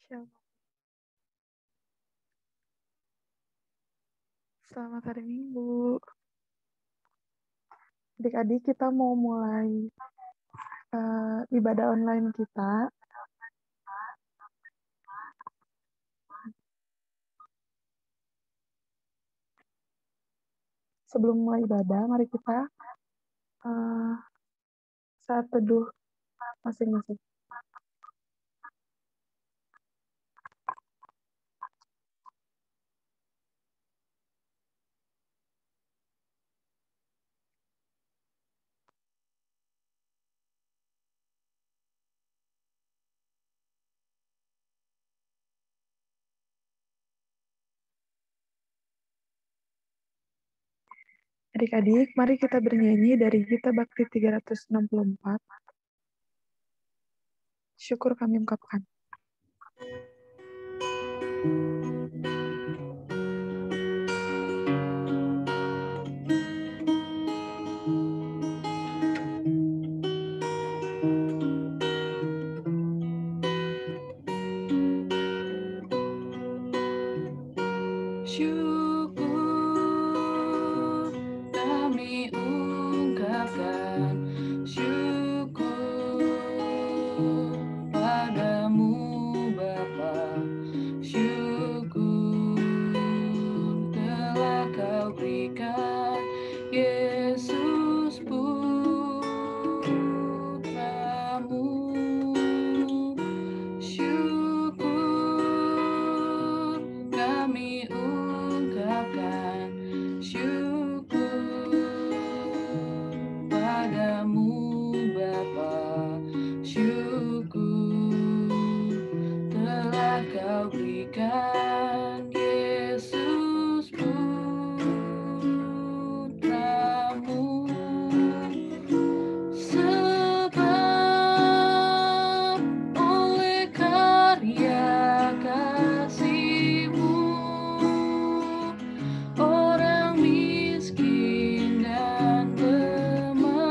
Shalom. Selamat hari Minggu. Adik-adik, kita mau mulai ibadah online kita. Sebelum mulai ibadah, mari kita saat teduh masing-masing. Adik-adik, mari kita bernyanyi dari Gita Bakti 364. Syukur kami ungkapkan. Syukur kami ungkapkan, syukur padamu Bapa, syukur telah kau berikan Yesus putramu. Syukur kami ungkapkan, syukur padamu Bapa, syukur telah kau berikan Yesus putramu. Sebab oleh karya kasih-Mu orang miskin dan lemah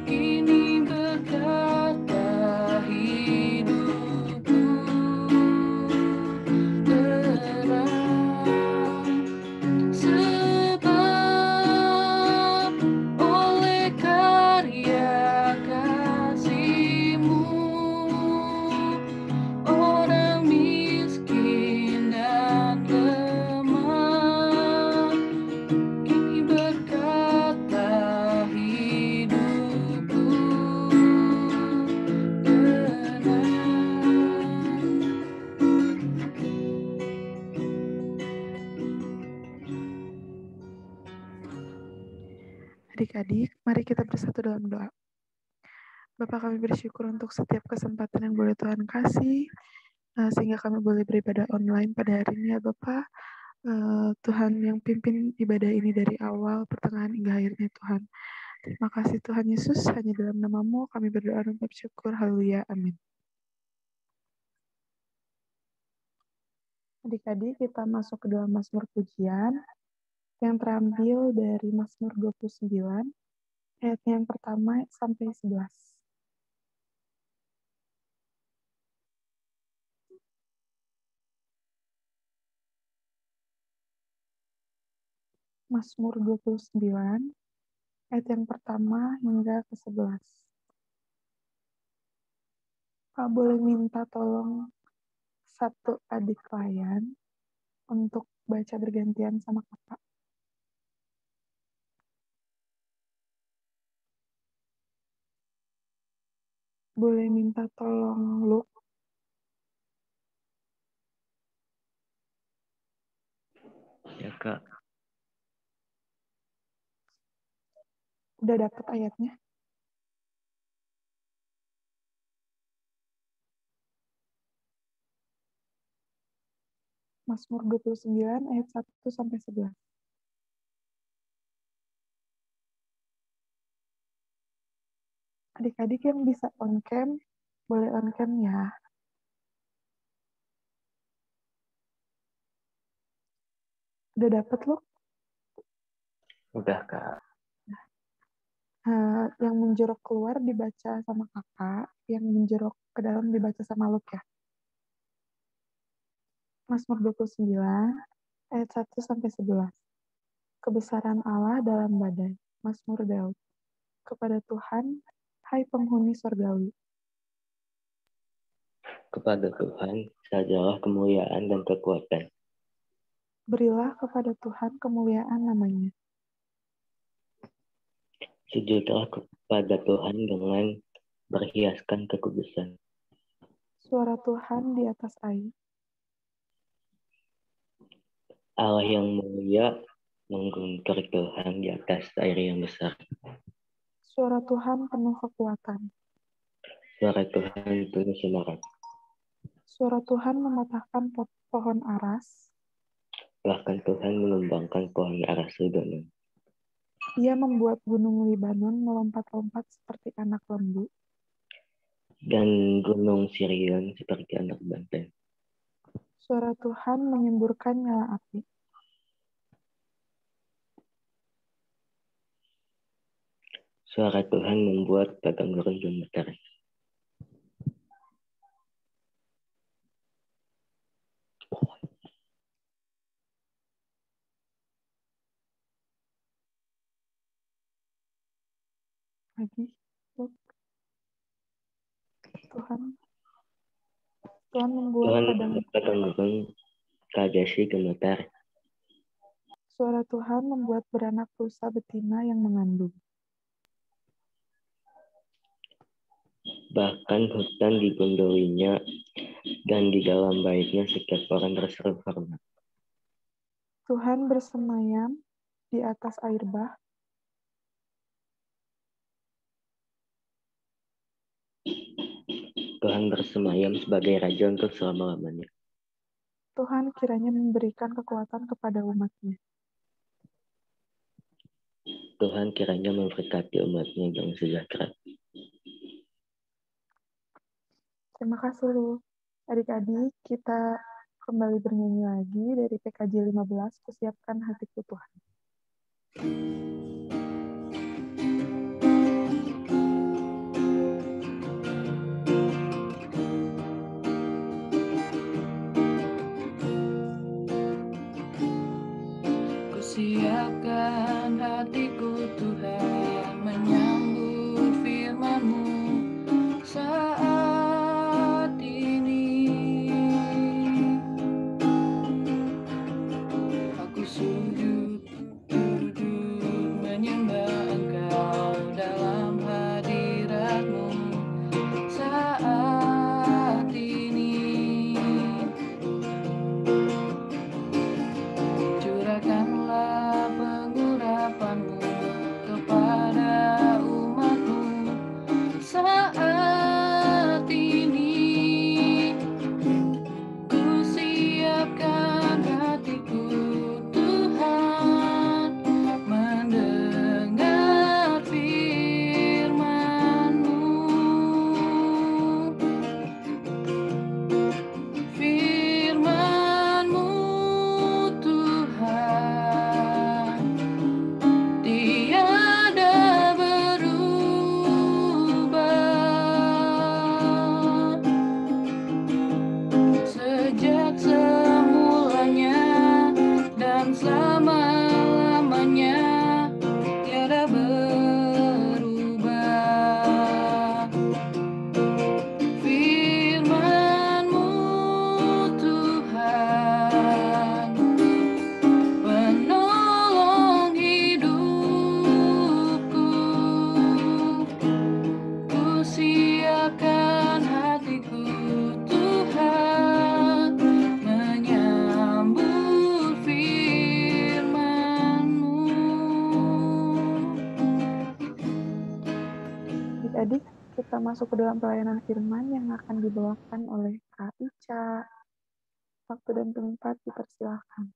kini berkata hidupku terang. Sebab oleh karya kasih-Mu orang miskin dan lemah kini berkata hidupku tenang. Adik-adik, mari kita bersatu dalam doa. Bapa, kami bersyukur untuk setiap kesempatan yang boleh Tuhan kasih, sehingga kami boleh beribadah online pada hari ini ya Bapak. Tuhan yang pimpin ibadah ini dari awal, pertengahan, hingga akhirnya Tuhan. Terima kasih Tuhan Yesus, hanya dalam nama-Mu kami berdoa dan bersyukur. Haleluya, amin. Adik-adik, kita masuk ke dalam Mazmur Pujian yang terambil dari Mazmur 29, ayat yang pertama sampai 11. Mazmur 29, ayat yang pertama hingga ke 11. Kak boleh minta tolong satu adik klien untuk baca bergantian sama kakak. Boleh minta tolong Luke. Ya Kak, Udah dapet ayatnya? Mazmur 29 ayat 1 sampai 11. Adik-adik yang bisa on cam, boleh on cam ya. Udah dapet Luke? udah Kak. Yang menjorok keluar dibaca sama kakak, yang menjorok ke dalam dibaca sama Luke ya. Mazmur 29 ayat 1-11. Kebesaran Allah dalam badai. Mazmur Daud. Kepada Tuhan, hai penghuni sorgawi. Kepada Tuhan sajalah kemuliaan dan kekuatan. Berilah kepada Tuhan kemuliaan namanya. Sujudlah kepada Tuhan dengan berhiaskan kekudusan. Suara Tuhan di atas air. Allah yang mulia mengguncur Tuhan di atas air yang besar. Suara Tuhan penuh kekuatan. Suara Tuhan penuh semarak. Suara Tuhan mematahkan pohon aras. Bahkan Tuhan menumbangkan pohon aras Lebanon. Ia membuat gunung Libanon melompat-lompat seperti anak lembu. Dan gunung Sirion seperti anak banteng. Suara Tuhan menyemburkan nyala api. Suara Tuhan membuat padang gurun gemetar. Lagi, Tuhan membuat padang gurun Kadesi gemetar. Suara Tuhan membuat beranak rusa betina yang mengandung. Bahkan hutan digondolinya dan di dalam baitnya setiap orang berseru hormat. Tuhan bersemayam di atas air bah. Tuhan bersemayam sebagai raja untuk selama-lamanya. Tuhan kiranya memberikan kekuatan kepada umat-Nya. Tuhan kiranya memberkati umat-Nya yang sejahtera. Terima kasih Lu. Adik-adik, kita kembali bernyanyi lagi dari PKJ 15, Kusiapkan Hatiku Tuhan. Kusiapkan hatiku Tuhan menyambut firman-Mu saat ini. Aku sujud duduk menyembah Engkau dalam hadirat-Mu saat ini. Curahkanlah pengurapan-Mu kepada umat-Mu saat ini. Ku siapkan hatiku Tuhan mendengar firman-Mu. Firman-Mu Tuhan tiada berubah. Sejak semulanya dan selama-lamanya tiada berubah. Firman-Mu Tuhan penolong hidupku. Ku siapkan hatiku Tuhan menyambut firman-Mu. Adik-adik, kita masuk ke dalam pelayanan firman yang akan dibawakan oleh Kak Ica. Waktu dan tempat dipersilahkan.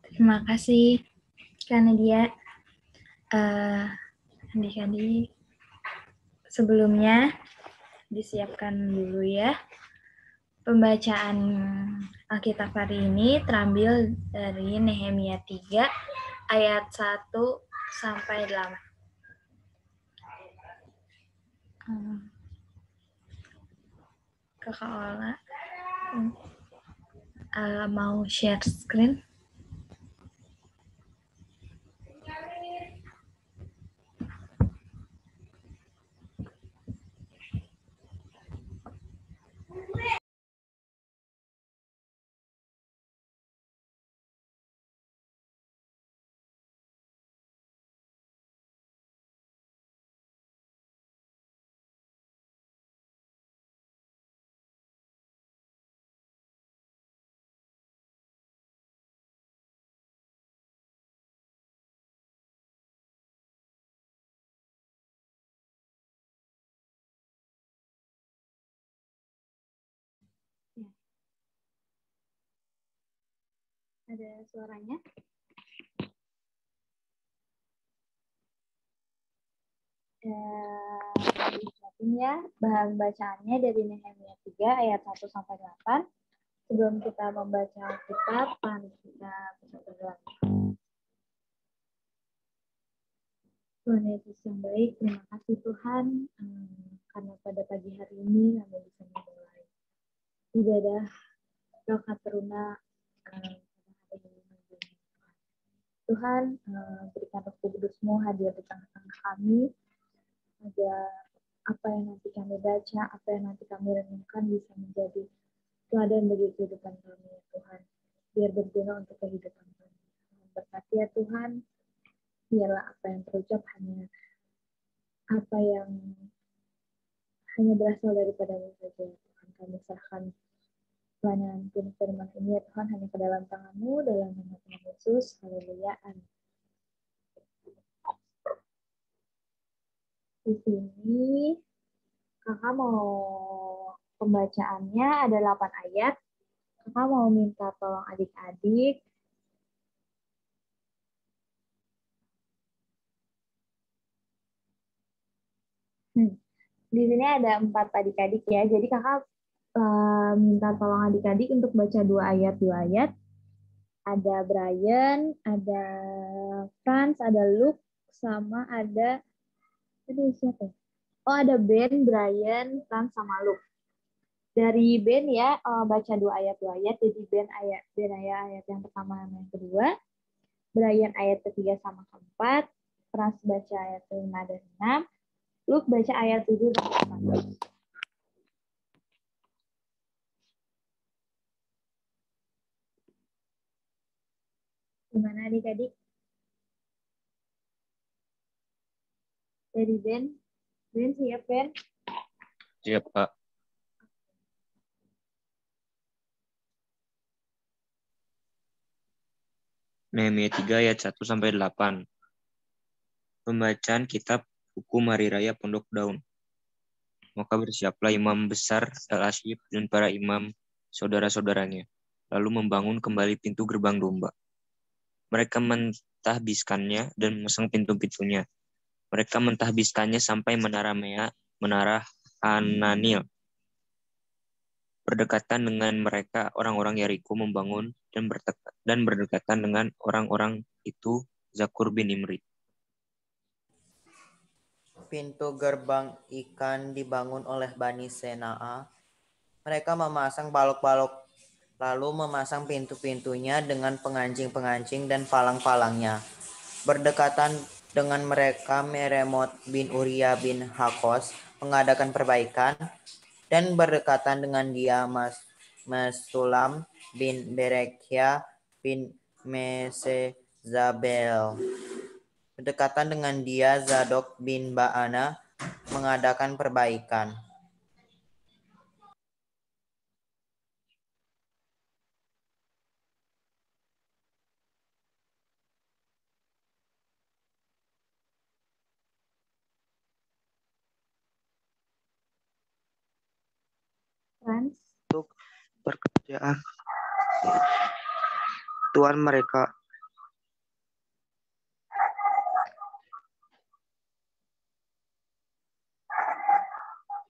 Terima kasih, Kak Nadia. Adik-adik, sebelumnya disiapkan dulu ya. Pembacaan Alkitab hari ini terambil dari Nehemia 3 ayat 1 sampai 8. Kakak Ola. Mau share screen? Ada suaranya? Ucapin ya, bahan bacaannya dari Nehemia 3 ayat 1 sampai 8. Sebelum kita membaca Alkitab, mari kita berdoa. Tuhan Yesus yang baik, terima kasih Tuhan karena pada pagi hari ini kami bisa memulai ibadah Rokat Teruna pada hari ini. Tuhan, berikan Roh Kudus-Mu hadir di tengah-tengah kami, agar apa yang nanti kami baca, apa yang nanti kami renungkan bisa menjadi teladan bagi kehidupan kami, ya Tuhan. Biar berguna untuk kehidupan kami. Berkati ya Tuhan, biarlah apa yang terucap hanya apa yang hanya berasal daripada-Mu saja, ya Tuhan. Kami serahkan pelayanan firman ini, ya Tuhan, hanya ke dalam tangan-Mu, dalam nama Tuhan Yesus. Haleluya. Amin. Di sini kakak mau pembacaannya ada 8 ayat. Kakak mau minta tolong adik-adik di sini ada 4 adik-adik ya. Jadi kakak minta tolong adik-adik untuk baca 2 ayat. Ada Brian, ada Franz, ada Luke, sama ada siapa? Oh, ada Ben, Brian, Franz, sama Luke. Dari Ben ya, baca 2 ayat. Jadi Ben ayat yang pertama sama yang kedua. Brian ayat ketiga sama keempat. Franz baca ayat 5 dan 6. Luke baca ayat 7 dan 8. Gimana adik-adik? Dari Ben? Ben siap, Ben? Siap, Kak. Nehemia 3 ayat 1 sampai 8. Pembacaan kitab hukum hari raya Pondok Daun. Maka bersiaplah imam besar El-Asyib dan para imam saudara-saudaranya, lalu membangun kembali pintu gerbang domba. Mereka mentahbiskannya dan memasang pintu-pintunya. Mereka mentahbiskannya sampai menara Mea, menara Hananil. Berdekatan dengan mereka, orang-orang Yeriko membangun dan berdekatan dengan orang-orang itu Zakur bin Imri. Pintu gerbang ikan dibangun oleh Bani Sena'a. Mereka memasang balok-balok, lalu memasang pintu-pintunya dengan pengancing-pengancing dan palang-palangnya. Berdekatan dengan mereka, Meremot bin Uria bin Hakos mengadakan perbaikan, dan berdekatan dengan dia Mesulam bin Berekhya bin Mesezabel. Berdekatan dengan dia Zadok bin Ba'ana mengadakan perbaikan. Franz? Untuk pekerjaan Tuhan mereka.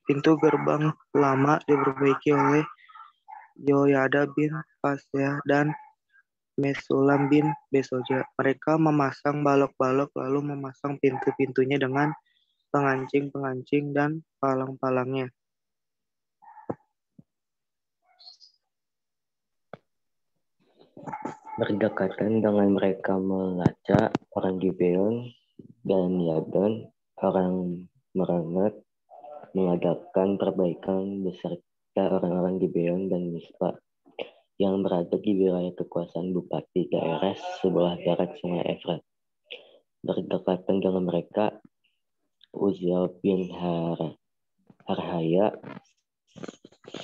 Pintu gerbang lama diperbaiki oleh Yoyada bin Pasea dan Mesulam bin Besoja. Mereka memasang balok-balok lalu memasang pintu-pintunya dengan pengancing-pengancing dan palang-palangnya. Berdekatan dengan mereka melacak orang Gibeon dan Yadon, orang Meronot, mengadakan perbaikan beserta orang-orang Gibeon dan Mispa yang berada di wilayah kekuasaan Bupati daerah sebelah barat Sungai Efrat. Berdekatan dengan mereka, Uziel bin Harhaya,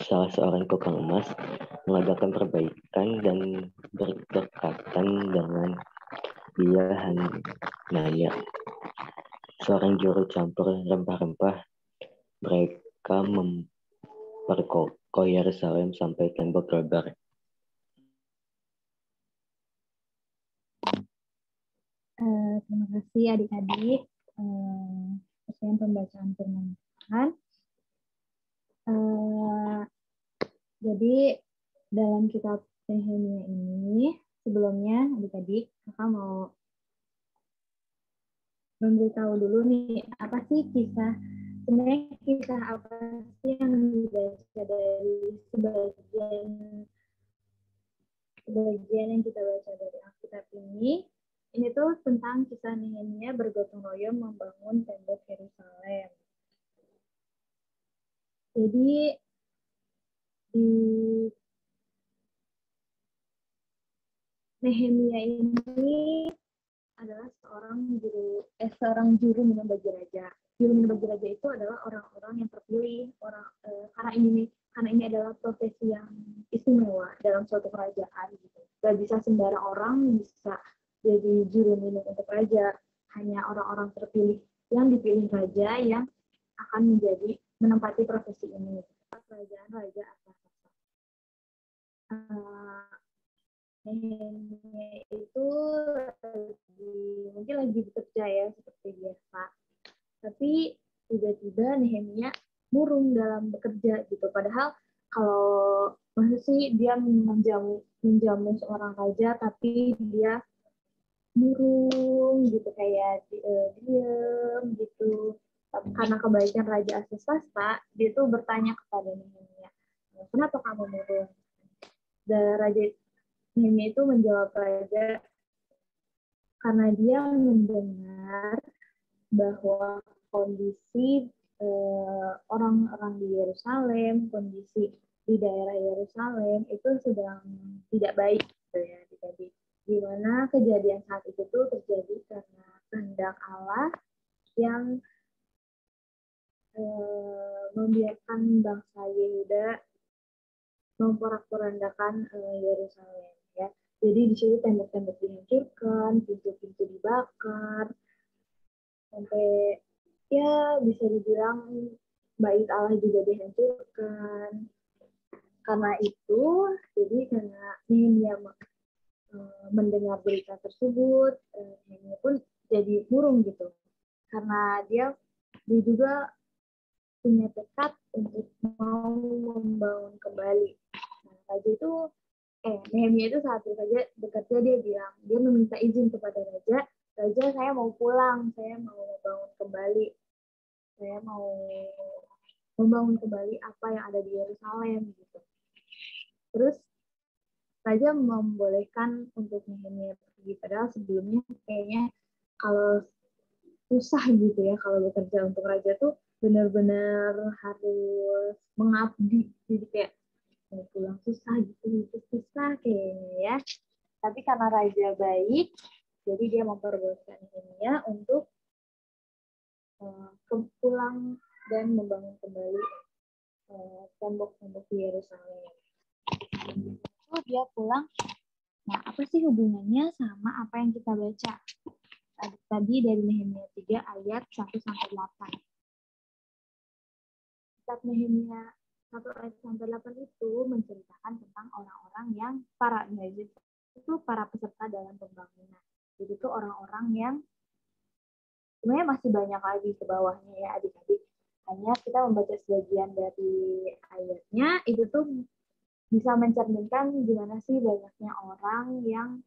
salah seorang tukang emas, mengadakan perbaikan, dan berdekatan dengan dia Hanaya, seorang juru campur rempah-rempah. Mereka memperkokoh Yerusalem sampai tembok lebar. Terima kasih adik-adik atas pembacaan firman Tuhan. Jadi dalam kitab Nehemia ini, sebelumnya adik-adik kakak mau memberitahu dulu nih, apa sih sebenarnya kisah apa sih yang dibaca dari sebagian yang kita baca dari Alkitab ini tuh tentang kisah Nehemia bergotong royong membangun tembok Yerusalem. Jadi di Nehemia ini adalah seorang juru minum bagi raja. Juru minum bagi raja itu adalah orang-orang yang terpilih, karena ini adalah profesi yang istimewa dalam suatu kerajaan. Gitu. Gak bisa sembarang orang bisa jadi juru minum untuk raja. Hanya orang-orang terpilih yang dipilih raja yang akan menempati profesi ini. Kerajaan Raja Artasasta. Nehemia itu mungkin lagi bekerja ya seperti biasa. Tapi tiba-tiba Nehemia murung dalam bekerja gitu. Padahal kalau maksud sih dia menjamu seorang raja, tapi dia murung gitu, kayak diem gitu. Karena kebaikan Raja Artasasta, dia tuh bertanya kepada Nehemia, kenapa kamu murung? Dan Raja Nehemia itu menjawab raja, karena dia mendengar bahwa kondisi orang-orang di Yerusalem, kondisi di daerah Yerusalem itu sedang tidak baik gitu ya. Jadi di mana kejadian saat itu tuh terjadi karena kehendak Allah yang membiarkan bangsa Yehuda memporak-porandakan Yerusalem ya. Jadi di situ tembok-tembok dihancurkan, pintu-pintu dibakar, sampai ya bisa dibilang bait Allah juga dihancurkan. Karena itu, jadi karena Nehemia mendengar berita tersebut, Nehemia pun jadi murung gitu. Karena dia juga punya tekad untuk mau membangun kembali. Nah, raja itu Nehemia itu saat bekerja dia meminta izin kepada raja, saya mau pulang, saya mau membangun kembali, saya mau membangun kembali apa yang ada di Yerusalem gitu. Terus raja membolehkan untuk Nehemia pergi, padahal sebelumnya kayaknya kalau susah gitu ya, kalau bekerja untuk raja tuh benar-benar harus mengabdi, jadi kayak mau pulang susah gitu, susah kayaknya ya. Tapi karena raja baik, jadi dia memperbolehkan Nehemia untuk pulang dan membangun kembali tembok-tembok di Yerusalem. Lalu dia pulang. Nah, apa sih hubungannya sama apa yang kita baca tadi dari Nehemia 3 ayat 1-8? Kitab Nehemia 1 ayat 8 itu menceritakan tentang orang-orang yang para peserta dalam pembangunan. Jadi itu orang-orang yang sebenarnya masih banyak lagi ke bawahnya ya adik-adik. Hanya kita membaca sebagian dari ayatnya, itu tuh bisa mencerminkan gimana sih banyaknya orang yang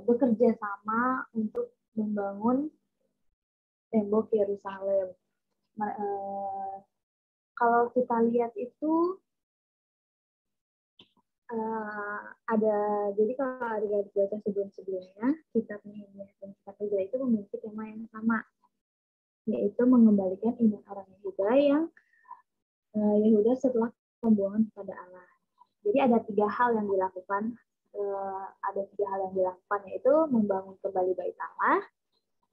bekerja sama untuk membangun tembok Yerusalem. Kalau kita lihat itu ada, jadi kalau adik-adik baca sebelum-sebelumnya, kitab Nehemia dan kitab Ezra itu memiliki tema yang sama, yaitu mengembalikan iman orang Yehuda yang Yehuda setelah pembuangan kepada Allah. Jadi ada 3 hal yang dilakukan, yaitu membangun kembali Bait Allah,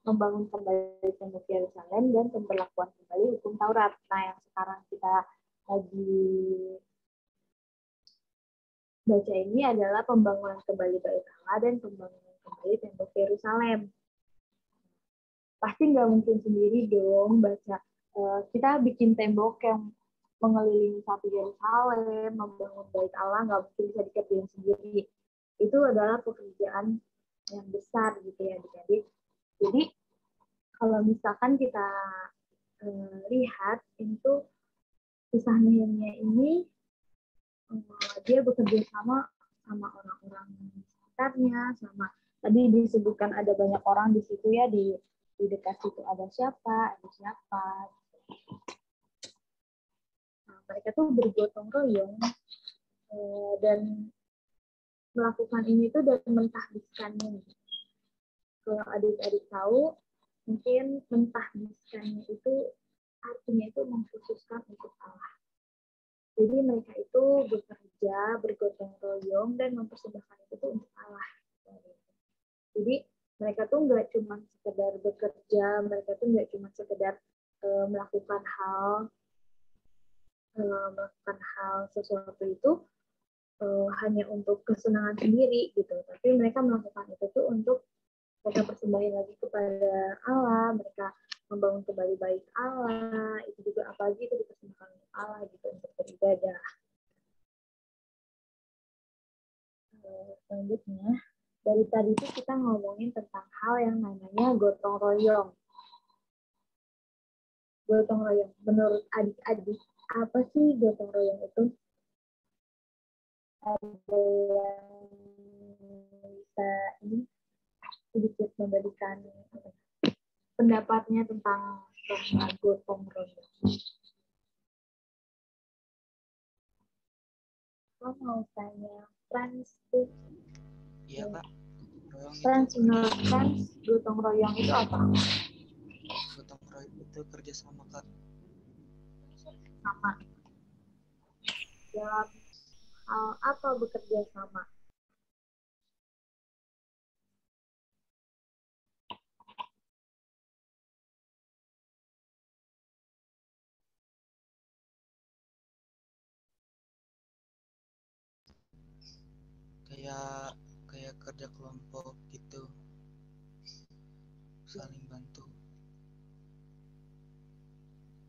membangun kembali tembok Yerusalem, dan pemberlakuan kembali hukum Taurat. Nah, yang sekarang kita lagi baca ini adalah pembangunan kembali Bait Allah dan pembangunan kembali tembok Yerusalem. Pasti nggak mungkin sendiri dong baca. Kita bikin tembok yang mengelilingi satu Yerusalem, membangun Bait Allah, nggak mungkin bisa dikerjain sendiri. Itu adalah pekerjaan yang besar gitu ya adik-adik. Jadi kalau misalkan kita lihat itu kisah Nehemia ini, dia bekerja sama orang-orang sekitarnya, sama tadi disebutkan ada banyak orang di situ ya, di dekat situ ada siapa. Nah, mereka tuh bergotong royong dan melakukan ini tuh dan mentahbiskannya. Kalau adik-adik tahu, mungkin mentahbiskannya itu artinya itu mengkhususkan untuk Allah. Jadi mereka itu bekerja, bergotong royong, dan mempersembahkan itu tuh untuk Allah. Jadi mereka tuh nggak cuma sekedar bekerja, mereka tuh nggak cuma sekedar melakukan hal sesuatu itu hanya untuk kesenangan sendiri gitu. Tapi mereka melakukan itu tuh untuk mereka persembahin lagi kepada Allah, mereka membangun kembali Bait Allah, itu juga apalagi itu dipersembahkan untuk Allah gitu, untuk beribadah. Selanjutnya, dari tadi itu kita ngomongin tentang hal yang namanya gotong royong. Gotong royong, menurut adik-adik, apa sih gotong royong itu? Ada yang bisa ini sedikit memberikan pendapatnya tentang gotong royong. Saya mau tanya Frans tuh. Iya, Kak. Frans, menurut Frans, gotong royong itu apa? Gotong royong itu kerja sama, Kak. Sama. Dalam hal apa bekerja sama? Kayak kerja kelompok gitu, saling bantu.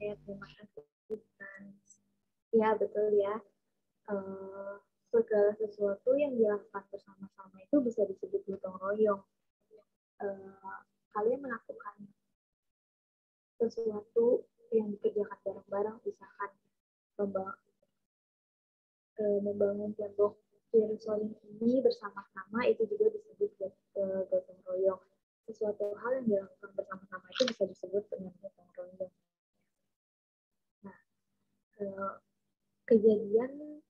Ya, terima kasih Frans. Ya, betul ya. Segala sesuatu yang dilakukan bersama-sama itu bisa disebut gotong royong. Kalian melakukan sesuatu yang dikerjakan bareng-bareng, misalkan membangun tembok Yerusalem ini bersama-sama, itu juga disebut gotong royong. Sesuatu hal yang dilakukan bersama-sama itu bisa disebut dengan gotong royong. Nah, kejadian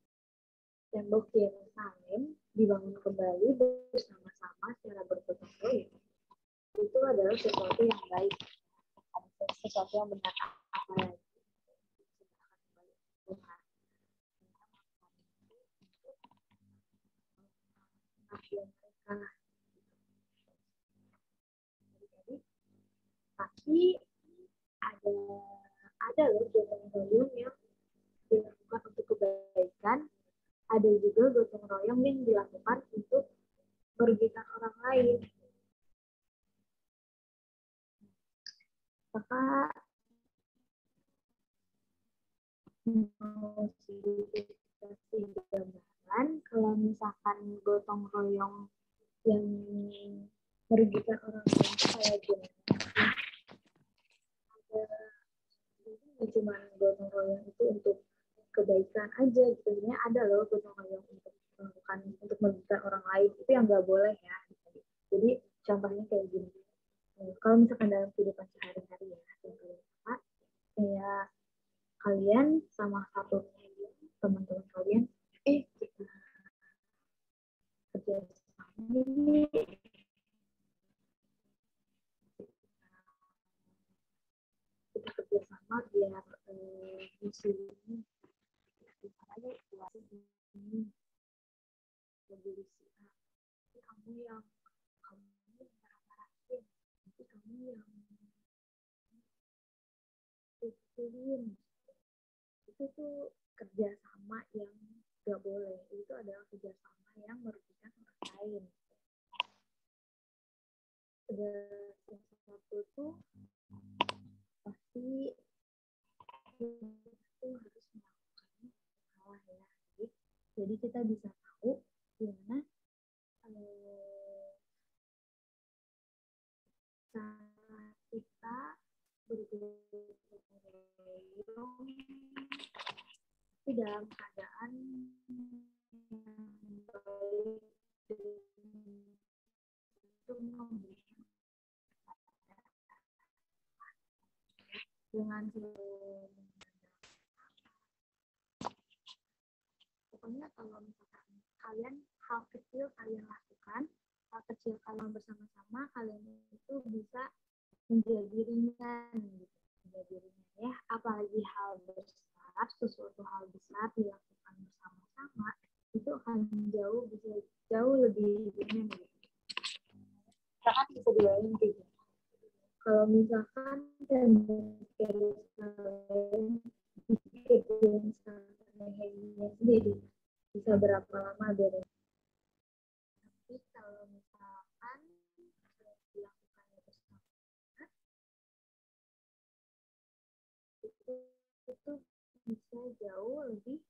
tembok Yerusalem dibangun kembali bersama-sama secara bergotong royong itu adalah sesuatu yang baik, sesuatu yang benar, apalagi mereka. Tapi ada loh gotong royong yang dilakukan untuk kebaikan, ada juga gotong royong yang dilakukan untuk merugikan orang lain. Maka mau sedikit kasih gambaran, kalau misalkan gotong royong yang merugikan orang lain kayak gimana? Ada cuma gotong royong itu untuk kebaikan aja gitu, sebenarnya ada loh gotong royong untuk melakukan untuk merugikan orang lain, itu yang nggak boleh ya. Jadi contohnya kayak gini, kalau misalkan dalam kehidupan sehari-hari ya, kayak kalian sama satu teman-teman kalian, Jadi kita kerjasama biar misi ini misalnya buat ini lebih siap. Kamu yang marah-marahin, nanti kamu yang ikutin. Itu tuh kerjasama yang gak boleh. Itu adalah kerjasama yang merugikan orang lain. Segala sesuatu tuh pasti itu harus melakukan salah ya. Jadi kita bisa tahu gimana cara kita bergotong tapi dalam keadaan yang baik itu memberikan dengan pokoknya kalau misalkan kalian hal kecil kalian lakukan, hal kecil kalian bersama-sama, kalian itu bisa menjadi ringan gitu, menjadi ringan ya. Apalagi hal besar, sesuatu hal besar dilakukan bersama-sama itu akan bisa jauh lebih ringan gitu. Misalkan bisa dibayangin kayak gitu. Kalau misalkan kalian bikin hanya sendiri bisa berapa lama dari. Tapi kalau misalkan dilakukan bersama itu bisa jauh lebih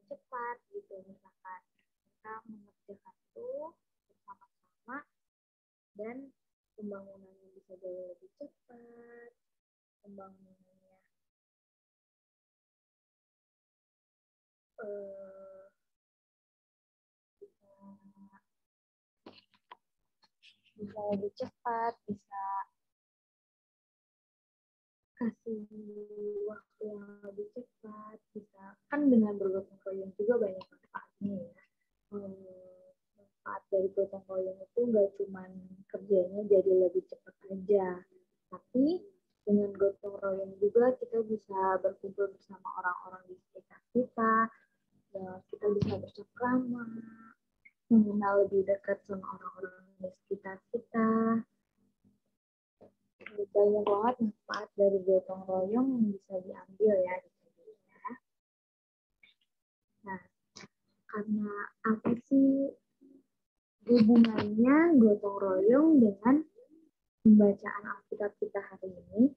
cepat gitu. Misalkan kita mengerjakan itu bersama-sama dan pembangunannya bisa jauh lebih cepat, pembangunannya bisa lebih cepat, bisa kasih waktu yang lebih cepat, bisa kan dengan bergotong royong juga banyak manfaatnya ya. Manfaat dari gotong royong itu nggak cuma kerjanya jadi lebih cepat aja, tapi dengan gotong royong juga kita bisa berkumpul bersama orang-orang di sekitar kita, dan kita bisa bercengkrama, mengenal lebih dekat sama orang-orang di sekitar kita. Banyak banget manfaat dari gotong royong yang bisa diambil ya. Nah, karena apa sih hubungannya gotong royong dengan pembacaan Alkitab kita hari ini?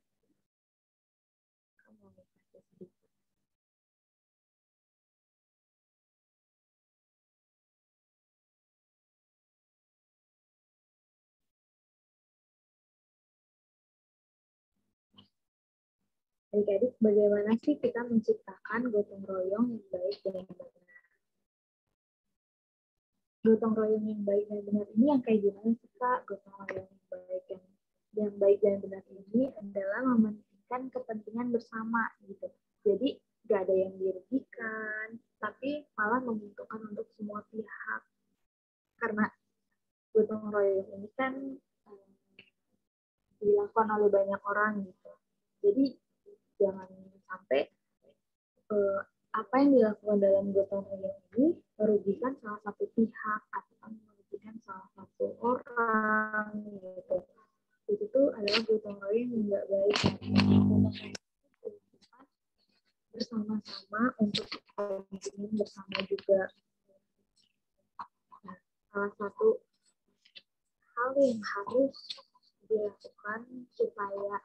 Adik-adik, bagaimana sih kita menciptakan gotong royong yang baik dan benar? Gotong royong yang baik dan benar ini yang kayak gimana sih Kak? Gotong royong yang baik dan benar ini adalah mementingkan kepentingan bersama gitu. Jadi gak ada yang dirugikan, tapi malah menguntungkan untuk semua pihak. Karena gotong royong ini kan dilakukan oleh banyak orang gitu. Jadi jangan sampai apa yang dilakukan dalam gotong royong ini merugikan salah satu pihak atau merugikan salah satu orang gitu. Itu tuh adalah gotong royong yang nggak baik. Bersama-sama untuk kepentingan bersama juga. Nah, salah satu hal yang harus dilakukan supaya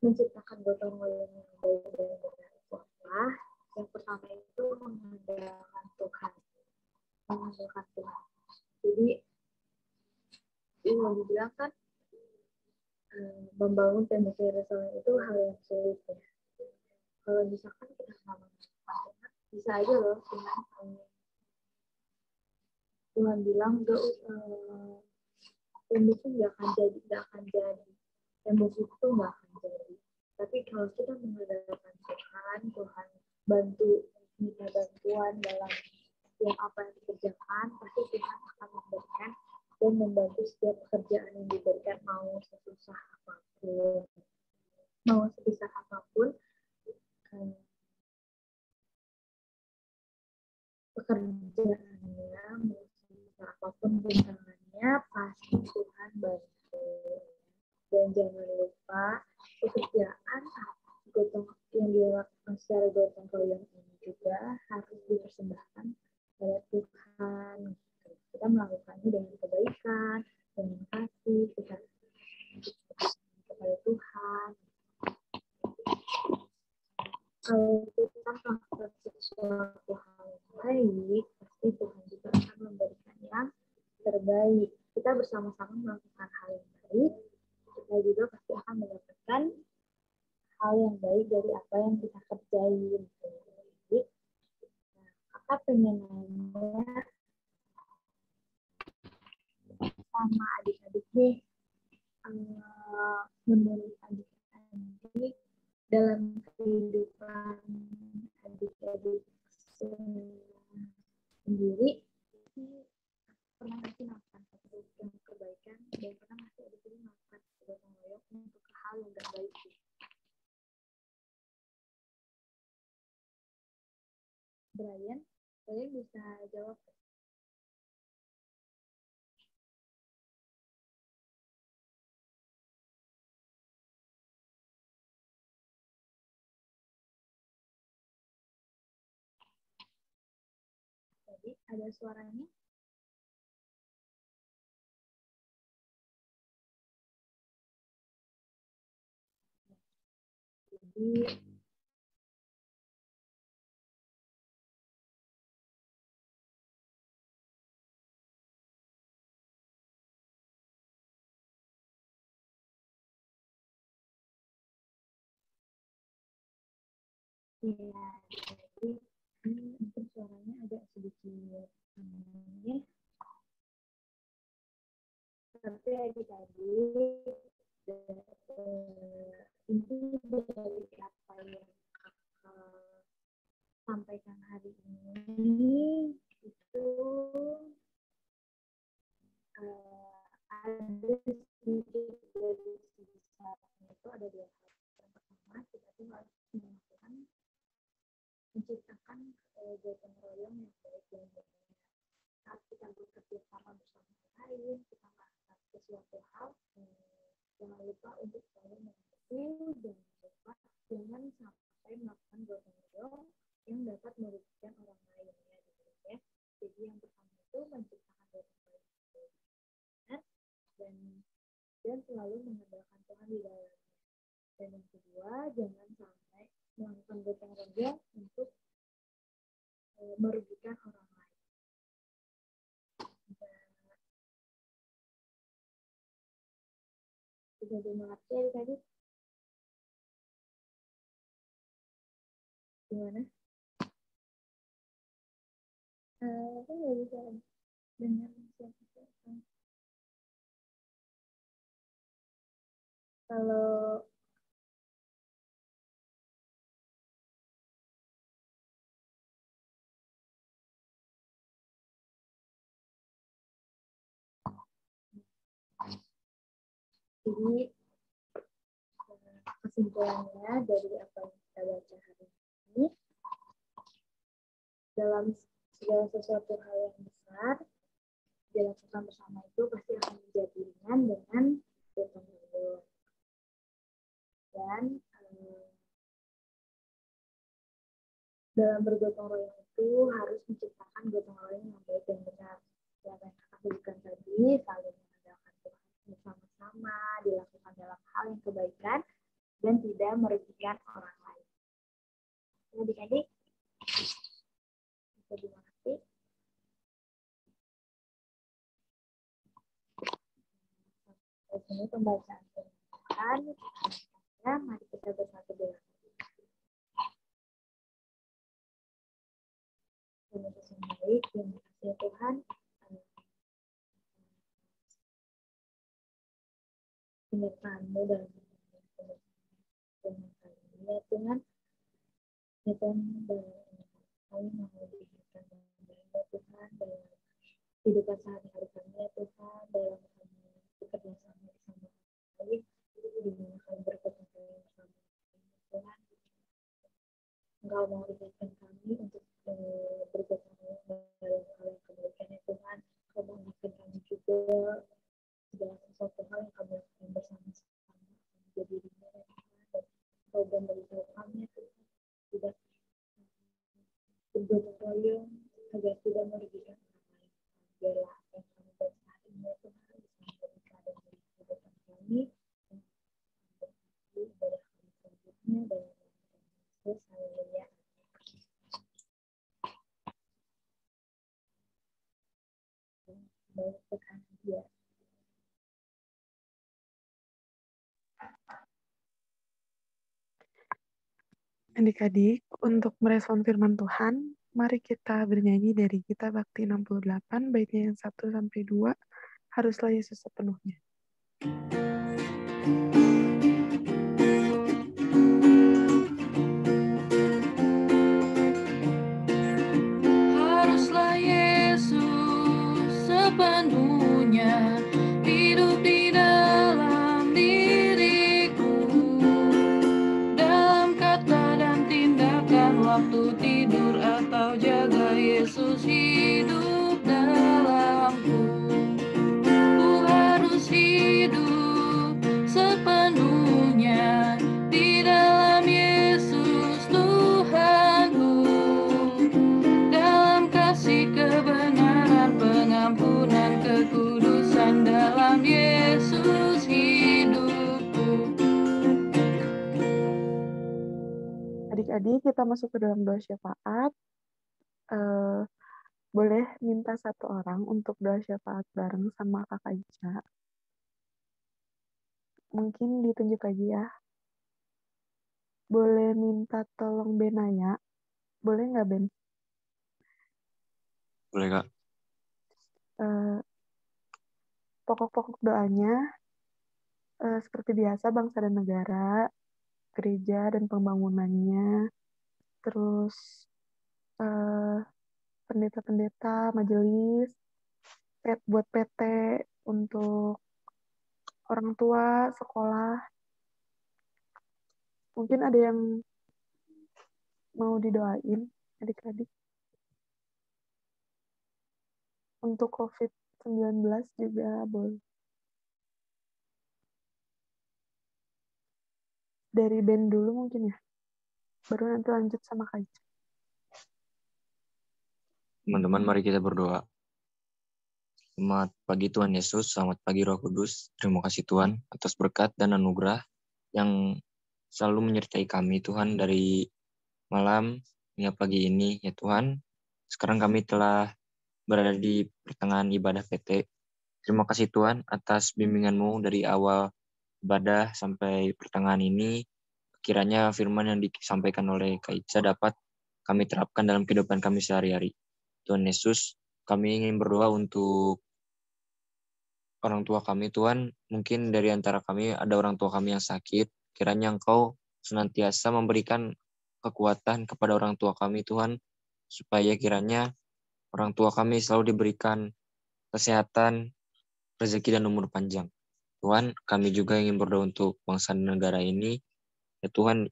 menciptakan gotong royong yang baik dan benar itu adalah yang pertama itu mengandalkan Tuhan. Mengandalkan Tuhan. Jadi yang dibilang kan membangun tembok Yerusalem itu hal yang sulit ya. Kalau misalkan kita sama bisa aja loh dengan Tuhan bilang tembok itu nggak akan jadi, tembok itu nggak akan jadi. Tapi kalau kita mengandalkan Tuhan bantu minta bantuan dalam yang apa yang dikerjakan, pasti Tuhan akan memberikan Mau sebesar apapun pekerjaannya, mau sebesar apapun rintangannya, pasti Tuhan bantu. Dan jangan lupa pekerjaan gotong yang dilakukan secara gotong royong ini juga harus dipersembahkan kepada Tuhan. Kita melakukannya dengan kebaikan, dengan kasih, kita kepada Tuhan. Kalau kita melakukan sesuatu hal yang baik, pasti Tuhan juga akan memberikan yang terbaik. Kita bersama-sama melakukan hal yang baik, kita juga pasti akan mendapatkan hal yang baik dari apa yang kita kerjain. Jadi, kakak pengen nanya sama adik-adik deh, menurut adik-adik dalam kehidupan adik-adik sendiri pernah ngasih melakukan satu yang kebaikan dan pernah ngasih adik-adik melakukan gotong royong untuk hal yang gak baik. Brian bisa jawab. Jadi ada suaranya. Jadi ya, jadi mungkin suaranya agak sedikit ya. Tapi adik-adik inti dari apa yang sampaikan hari ini itu ada sedikit dari besarnya itu ada dua hal. Yang pertama, kita tuh harus melakukan menciptakan gotong royong yang baik dan benar. Saat kita bekerja sama bersama lain, kita melakukan sesuatu hal, jangan lupa untuk selalu membantu dan lupa jangan sampai melakukan gotong royong yang dapat merugikan orang lain ya. Jadi yang pertama itu menciptakan gotong royong dan selalu mengandalkan Tuhan di dalamnya. Dan yang kedua, jangan sampai melakukan gotong royong untuk merugikan orang lain. Sudah dimengerti ya tadi? Gimana? Aku nggak bisa dengar siapa-siapa. Kalau jadi kesimpulannya dari apa yang kita baca hari ini, dalam segala sesuatu hal yang besar dilakukan bersama itu pasti akan menjadi ringan dengan gotong royong. Dan dalam bergotong royong itu harus menciptakan gotong royong yang baik dan benar. Yang kakak berikan tadi, saling mengandalkan Tuhan bersama-sama, dilakukan dalam hal yang kebaikan dan tidak merugikan orang lain. Adik-adik, bisa dimengerti? Di sini pembacaan Tuhan. Ya, mari kita bersatu dalam Yesus yang baik. Terima kasih Tuhan. Penyertaan-Mu dalam dengan kami ya Tuhan. Ya Tuhan, kami mau diberikan ya Tuhan dalam kehidupan sehari-hari kami ya Tuhan, dalam kami bekerja sama bersama kami di mana Engkau mau ingatkan kami untuk berbuat dalam hal yang kebaikan ya Tuhan. Engkau mau ingatkan kami juga segala sesuatu hal yang kami lakukan bersama-sama menjadi ringan ya Tuhan. Dan Engkau memberitahu kami ya Tuhan tidak bergotong royong agar tidak merugikan orang lain. Biarlah apa yang kami buat saat ini ya Tuhan bisa berkah dan beri kehidupan kami. Ibadah kami selanjutnya dalam nama Yesus. Haleluya. Baik Tuhan dia. Adik-adik, untuk merespon firman Tuhan, mari kita bernyanyi dari Gita Bakti 68, baitnya yang 1 sampai 2, haruslah Yesus sepenuhnya. Haruslah Yesus sepenuhnya hidup di dalam diriku, dalam kata dan tindakan, waktu tidur atau jaga, Yesus hidup dalamku. Ku harus hidup sepenuhnya di dalam Yesus Tuhanku, dalam kasih kebenaran, pengampunan, kekudusan, dalam Yesus hidupku. Adik-adik, kita masuk ke dalam doa syafaat. Boleh minta satu orang untuk doa syafaat bareng sama Kakak Ica. Mungkin ditunjuk aja ya. Boleh minta tolong Benaya. Boleh nggak, Ben? Boleh, Kak. Pokok-pokok doanya seperti biasa, bangsa dan negara, gereja dan pembangunannya, terus pendeta-pendeta, majelis, buat PT, untuk orang tua, sekolah. Mungkin ada yang mau didoain, adik-adik. Untuk COVID-19 juga boleh. Dari Ben dulu mungkin ya. Baru nanti lanjut sama Kak Ica. Teman-teman, mari kita berdoa. Selamat pagi Tuhan Yesus, selamat pagi Roh Kudus. Terima kasih Tuhan atas berkat dan anugerah yang selalu menyertai kami Tuhan dari malam hingga pagi ini ya Tuhan. Sekarang kami telah berada di pertengahan ibadah PT. Terima kasih Tuhan atas bimbingan-Mu dari awal ibadah sampai pertengahan ini. Kiranya firman yang disampaikan oleh Kak Ica dapat kami terapkan dalam kehidupan kami sehari-hari. Tuhan Yesus, kami ingin berdoa untuk orang tua kami, Tuhan. Mungkin dari antara kami ada orang tua kami yang sakit. Kiranya Engkau senantiasa memberikan kekuatan kepada orang tua kami, Tuhan, supaya kiranya orang tua kami selalu diberikan kesehatan, rezeki, dan umur panjang. Tuhan, kami juga ingin berdoa untuk bangsa dan negara ini. Ya Tuhan,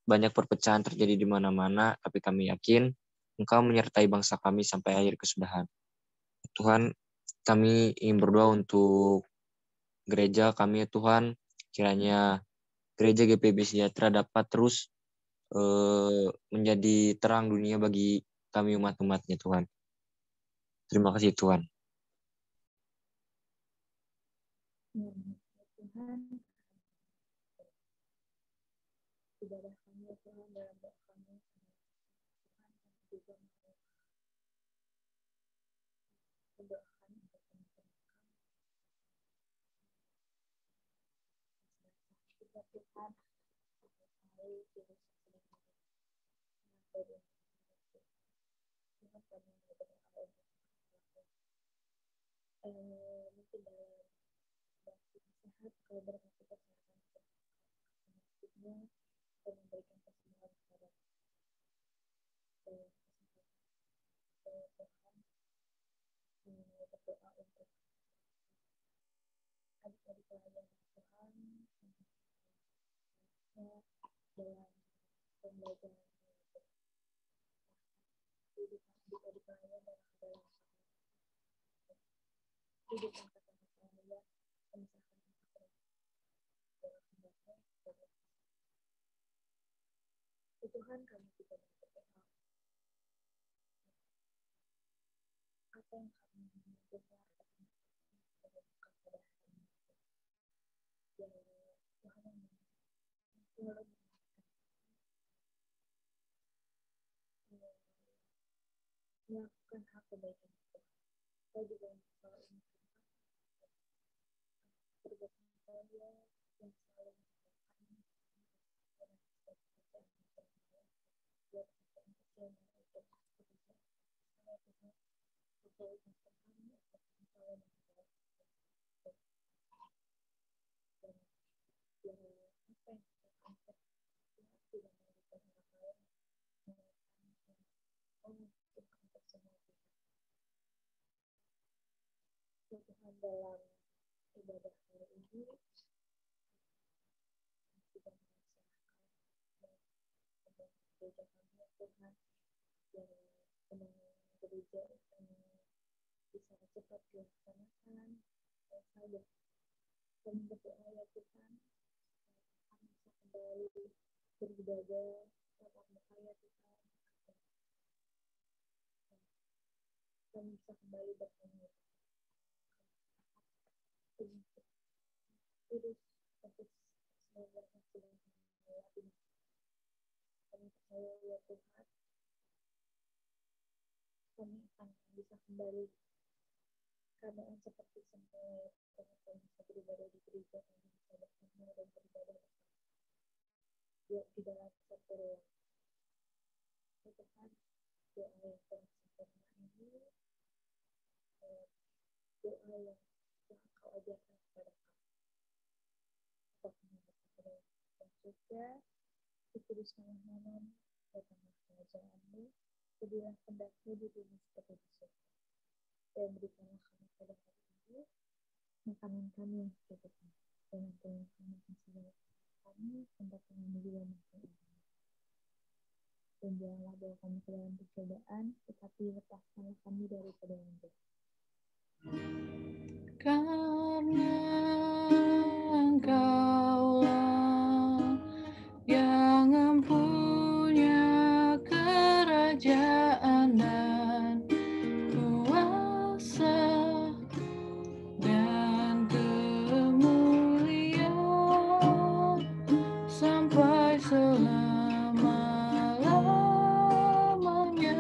banyak perpecahan terjadi di mana-mana, tapi kami yakin Engkau menyertai bangsa kami sampai akhir kesudahan. Tuhan, kami ingin berdoa untuk gereja kami, ya Tuhan. Kiranya gereja GPB Sejahtera dapat terus menjadi terang dunia bagi kami umat-umatnya, Tuhan. Terima kasih, Tuhan. Tuhan, ibadah kami ya Tuhan dalam doa kami Tuhan juga mendoakan untuk teman-teman kita Tuhan hari virus sedang dari Tuhan kami berdoa mungkin dalam waktu sehat kalau berkati kesehatan penyakitnya dan memberikan kesembuhan kepada Tuhan berdoa untuk adik-adik pelayan Tuhan dalam pembelajaran bisa dipelayan dalam segala kehidupan kata saya, memisahkan Tuhan kami tidak berdoa. Apa yang kami dengar kepada hari ini, ya Tuhan yang melakukan hal kebaikan itu. Saya juga selalu ingat perbuatan saya yang selalu Tuhan dalam ibadah hari ini kita gereja kami Tuhan yang sedang gereja bisa cepat dilaksanakan dan saja kami berdoa ya Tuhan kami bisa kembali beribadah tetap berkarya Tuhan kami bisa kembali bertemu virus COVID-19 yang sedang melewati kami percaya ya Tuhan kami akan bisa kembali keadaan seperti semula ya Tuhan kami bisa beribadah di gereja kami bisa bertemu dan beribadah di dalam satu ruang ya Tuhan doa yang kurang sempurna ini doa yang Tuhan kau ajarkan kepada kami untuk menghadapi dan juga dikudus nama-Mu datanglah kerajaanmu jadilah kehendak-Mu di bumi seperti di surga dan berikanlah kami pada hari ini makanan kami yang secukupnya dan ampuni kami segala kami tempat kami juga maafkan kami dan janganlah bawa kami ke dalam percobaan tetapi lepaskanlah kami daripada yang jahat. Karena Engkaulah yang mempunyai kerajaan dan kuasa dan kemuliaan sampai selama-lamanya.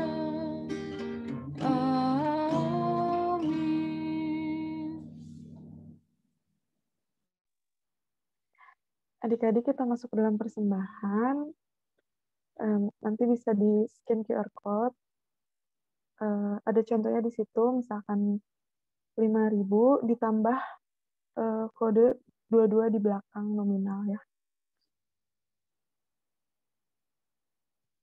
Adik-adik kita masuk ke dalam persembahan, nanti bisa di scan QR code, ada contohnya di situ, misalkan 5.000 ditambah kode 22 di belakang nominal ya.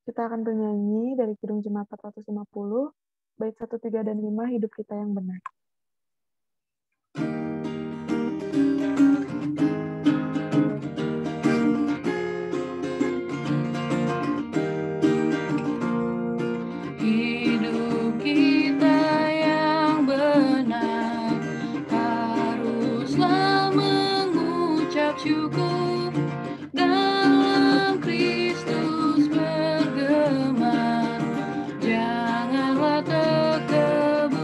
Kita akan bernyanyi dari Kidung Jemaat 450, bait 1, 3, dan 5, hidup kita yang benar. Hidup kita yang benar haruslah mengucap syukur dalam Kristus bergema, janganlah terkebun.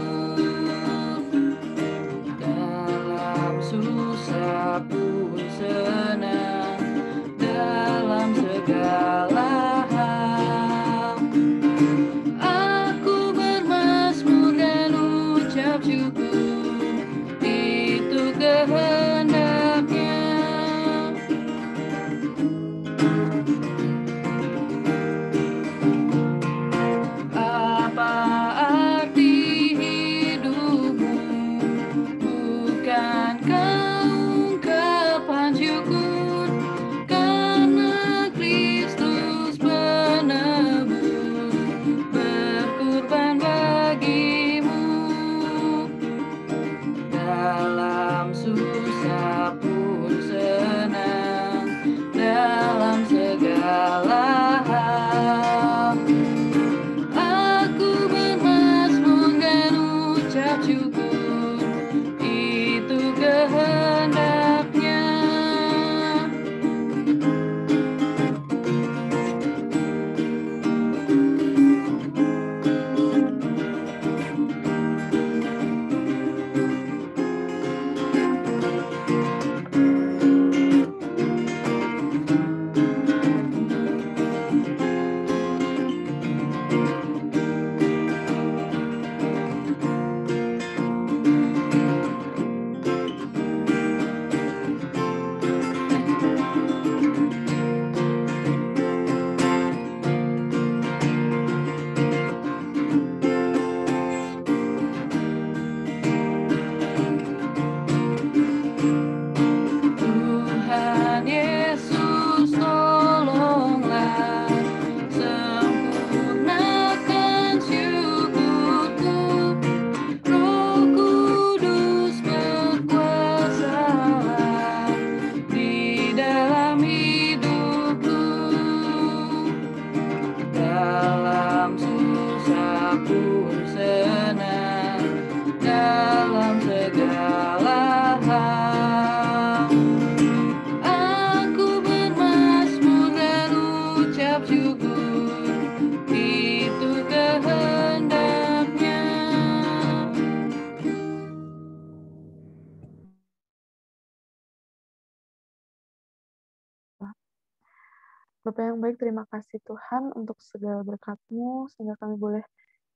Bapa yang baik, terima kasih Tuhan untuk segala berkat-Mu, sehingga kami boleh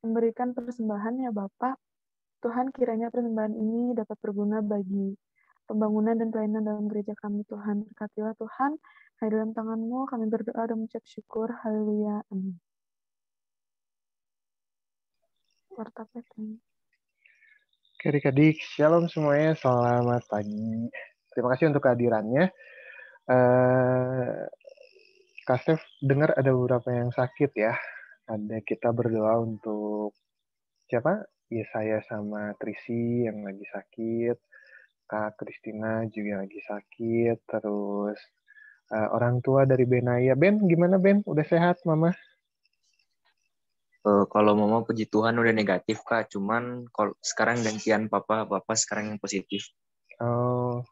memberikan persembahan ya Bapa. Tuhan, kiranya persembahan ini dapat berguna bagi pembangunan dan pelayanan dalam gereja kami, Tuhan. Berkatilah Tuhan, hanya dalam tangan-Mu kami berdoa dan mengucap syukur. Haleluya. Amin. Warta PT. Oke, adik-adik, shalom semuanya, selamat pagi. Terima kasih untuk kehadirannya. Kak Stef dengar ada beberapa yang sakit ya. Ada kita berdoa untuk siapa? Yesaya sama Trisi yang lagi sakit. Kak Kristina juga lagi sakit. Terus orang tua dari Benaya. Ben, gimana Ben? Udah sehat, Mama? Kalau Mama puji Tuhan udah negatif Kak, cuman kalau sekarang gantian Papa sekarang yang positif. Oh,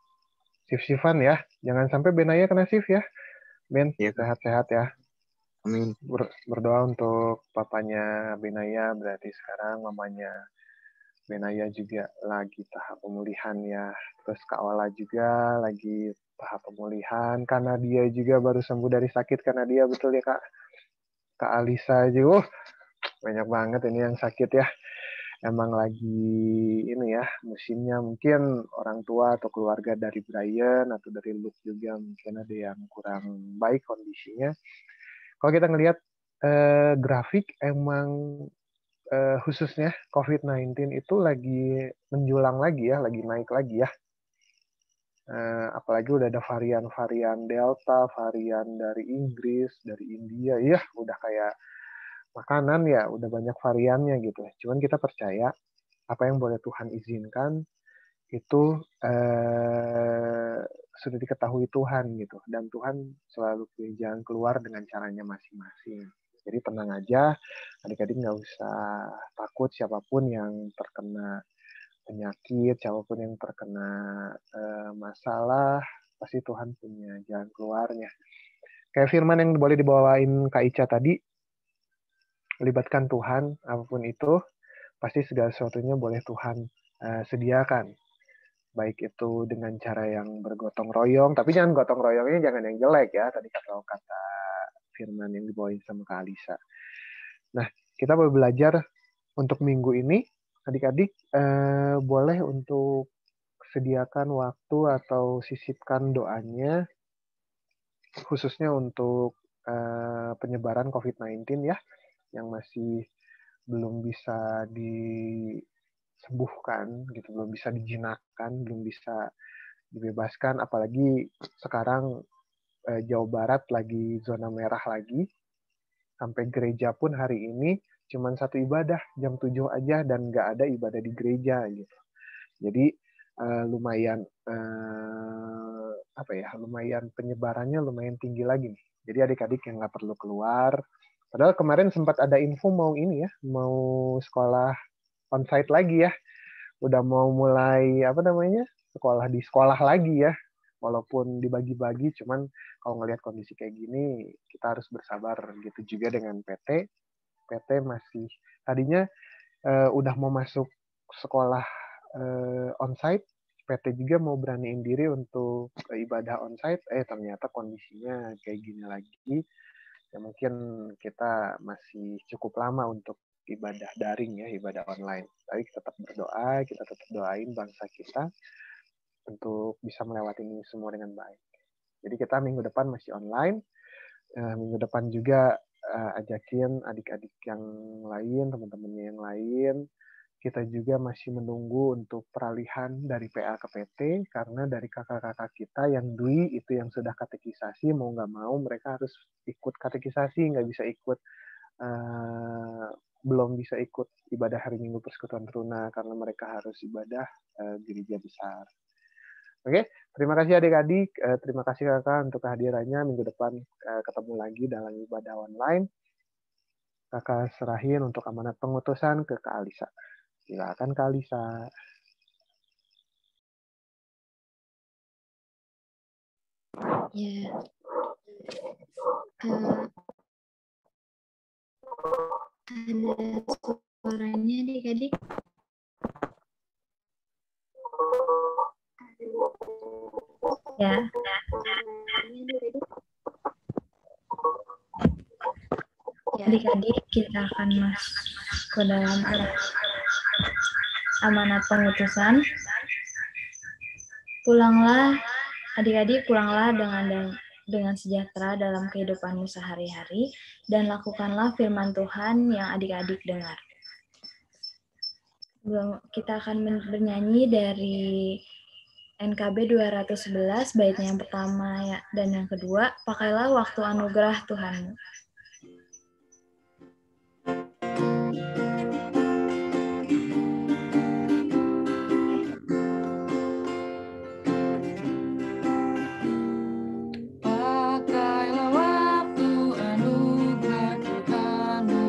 sif-sifan ya. Jangan sampai Benaya kena sif ya. Ben, Iya, Kak. sehat-sehat ya. Amin. Berdoa untuk papanya Benaya, berarti sekarang mamanya Benaya juga lagi tahap pemulihan ya. Terus Kak Wala juga lagi tahap pemulihan, karena dia juga baru sembuh dari sakit, karena dia betul ya Kak. Kak Alisa juga, banyak banget ini yang sakit ya. Emang lagi ini ya, musimnya mungkin orang tua atau keluarga dari Brian atau dari Luke juga mungkin ada yang kurang baik kondisinya. Kalau kita ngelihat grafik, emang khususnya COVID-19 itu lagi menjulang lagi ya, lagi naik lagi ya. Apalagi udah ada varian-varian Delta, varian dari Inggris, dari India, ya udah kayak makanan ya, udah banyak variannya gitu. Cuman kita percaya apa yang boleh Tuhan izinkan itu sudah diketahui Tuhan gitu, dan Tuhan selalu punya jalan keluar dengan caranya masing-masing. Jadi tenang aja, adik-adik nggak usah takut siapapun yang terkena penyakit, siapapun yang terkena masalah, pasti Tuhan punya jalan keluarnya. Kayak firman yang boleh dibawain Kak Ica tadi, libatkan Tuhan, apapun itu, pasti segala sesuatunya boleh Tuhan sediakan. Baik itu dengan cara yang bergotong royong, tapi jangan gotong royongnya jangan yang jelek ya, tadi kata firman yang dibawain sama Kak Alisa. Nah, kita boleh belajar untuk minggu ini, adik-adik boleh untuk sediakan waktu atau sisipkan doanya, khususnya untuk penyebaran COVID-19 ya, yang masih belum bisa disembuhkan, gitu, belum bisa dijinakkan, belum bisa dibebaskan, apalagi sekarang Jawa Barat lagi zona merah lagi, sampai gereja pun hari ini cuma satu ibadah jam 7 aja dan nggak ada ibadah di gereja gitu. Jadi lumayan lumayan penyebarannya lumayan tinggi lagi nih. Jadi adik-adik yang nggak perlu keluar. Padahal kemarin sempat ada info mau ini ya, mau sekolah onsite lagi ya. Udah mau mulai sekolah di sekolah lagi ya. Walaupun dibagi-bagi, cuman kalau ngelihat kondisi kayak gini, kita harus bersabar gitu juga dengan PT. PT masih tadinya udah mau masuk sekolah onsite, PT juga mau beraniin diri untuk ibadah onsite, ternyata kondisinya kayak gini lagi. Ya mungkin kita masih cukup lama untuk ibadah daring ya, ibadah online. Tapi kita tetap berdoa, kita tetap doain bangsa kita untuk bisa melewati ini semua dengan baik. Jadi kita minggu depan masih online. Minggu depan juga ajakin adik-adik yang lain, teman-temannya yang lain. Kita juga masih menunggu untuk peralihan dari PA ke PT, karena dari kakak-kakak kita yang Dwi itu yang sudah katekisasi, mau nggak mau mereka harus ikut katekisasi, nggak bisa ikut, belum bisa ikut ibadah hari Minggu Persekutuan Teruna karena mereka harus ibadah gereja besar. Oke, terima kasih adik-adik, terima kasih kakak untuk kehadirannya. Minggu depan ketemu lagi dalam ibadah online. Kakak serahin untuk amanat pengutusan ke Kak Alisa. Silakan Kak Alisa. Ya, ada suaranya adik-adik. Ya. Adik-adik, kita akan masuk ke dalam amanat pengutusan. Pulanglah, adik-adik, pulanglah dengan sejahtera dalam kehidupanmu sehari-hari dan lakukanlah firman Tuhan yang adik-adik dengar. Kita akan bernyanyi dari NKB 211, baitnya yang pertama dan yang kedua, pakailah waktu anugerah Tuhanmu. Pakailah waktu anugerah Tuhanmu,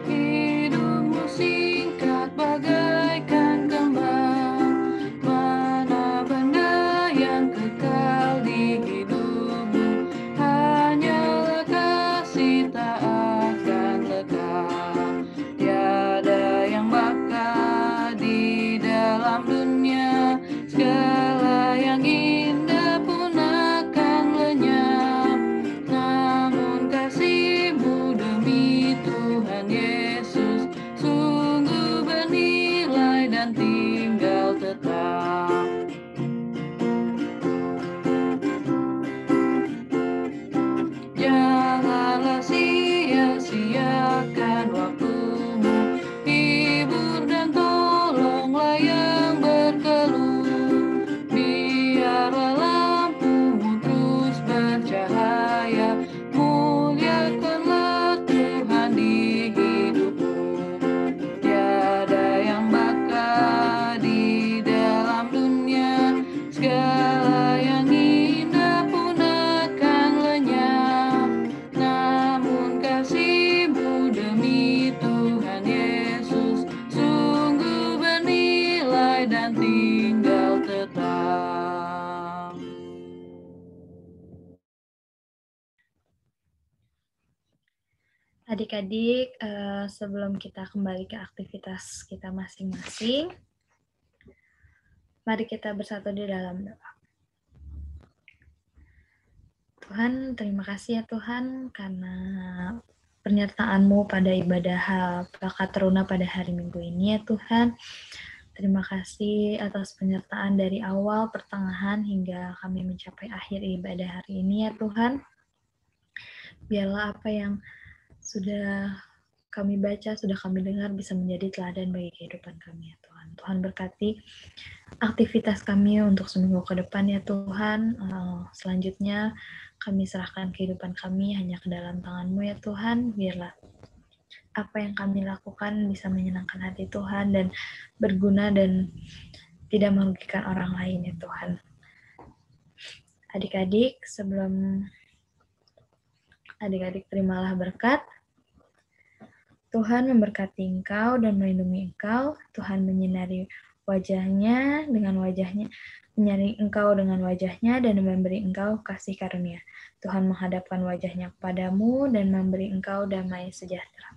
hidupmu singkat bagaikan kembang. Mana benda yang kekal di hidupmu, hanyalah kasih tak akan lekang. Tiada yang bakal di dalam dunia, segala yang indah pun akan lenyap. Namun kasih-Mu demi Tuhan Yesus sungguh bernilai dan tinggal tetap. Janganlah sia-siakan waktumu, hibur dan tolonglah yang berkeluh. Biarlah lampumu terus bercahaya, muliakanlah Tuhan di hidupmu. Tiada yang bakal di dalam dunia, segala yang indah pun akan lenyap. Namun kasih-Mu demi Tuhan Yesus sungguh bernilai dan tinggal tetap. Adik-adik, sebelum kita kembali ke aktivitas kita masing-masing, mari kita bersatu di dalam doa. Tuhan, terima kasih ya Tuhan, karena penyertaan-Mu pada ibadah Bakat Teruna pada hari Minggu ini ya Tuhan. Terima kasih atas penyertaan dari awal, pertengahan, hingga kami mencapai akhir ibadah hari ini ya Tuhan. Biarlah apa yang sudah kami baca, sudah kami dengar bisa menjadi teladan bagi kehidupan kami ya Tuhan. Tuhan berkati aktivitas kami untuk seminggu ke depan ya Tuhan. Selanjutnya kami serahkan kehidupan kami hanya ke dalam tangan-Mu ya Tuhan. Biarlah apa yang kami lakukan bisa menyenangkan hati Tuhan dan berguna dan tidak merugikan orang lain ya Tuhan. Adik-adik, sebelum adik-adik terimalah berkat. Tuhan memberkati engkau dan melindungi engkau. Tuhan menyinari wajahnya dengan wajahnya, menyinari engkau dengan wajahnya dan memberi engkau kasih karunia. Tuhan menghadapkan wajahnya kepadamu dan memberi engkau damai sejahtera.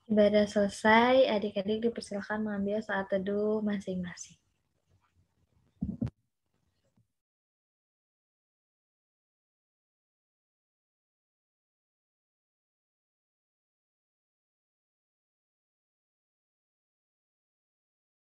Ibadah selesai, adik-adik dipersilakan mengambil saat teduh masing-masing.